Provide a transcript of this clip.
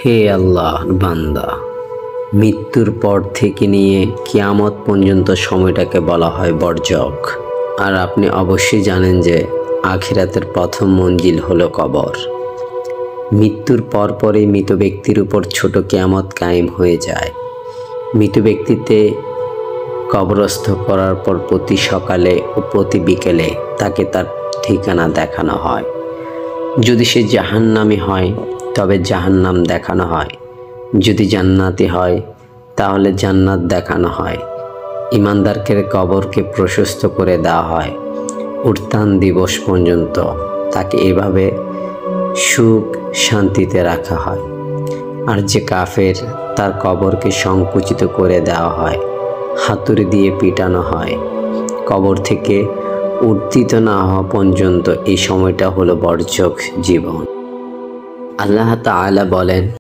হে আল্লাহর বান্দা, মৃত্যুর পর থেকে নিয়ে কিয়ামত পর্যন্ত সময়টাকে বলা হয় বরজখ। আর আপনি অবশ্যই জানেন যে আখিরাতের প্রথম মঞ্জিল হলো কবর। মৃত্যুর পরপরই মৃত ব্যক্তির উপর ছোট কিয়ামত কায়েম হয়ে যায়। মৃত ব্যক্তিতে কবরস্থ করার পর প্রতি সকালে ও প্রতি বিকেলে তাকে তার ঠিকানা দেখানো হয়। যদি সে জাহান্নামী হয় তবে জাহান্নাম দেখানো হয়, যদি জান্নাতি হয় তাহলে জান্নাত দেখানো হয়। ইমানদারকে কবরকে প্রশস্ত করে দেওয়া হয় উত্থান দিবস পর্যন্ত। তাকে এভাবে সুখ শান্তিতে রাখা হয়। আর যে কাফের, তার কবরকে সংকুচিত করে দেওয়া হয়, হাতুড়ি দিয়ে পিটানো হয়। কবর থেকে উত্থিত না হওয়া পর্যন্ত এই সময়টা হলো বরজখ জীবন। আল্লাহ তাআলা বলেন,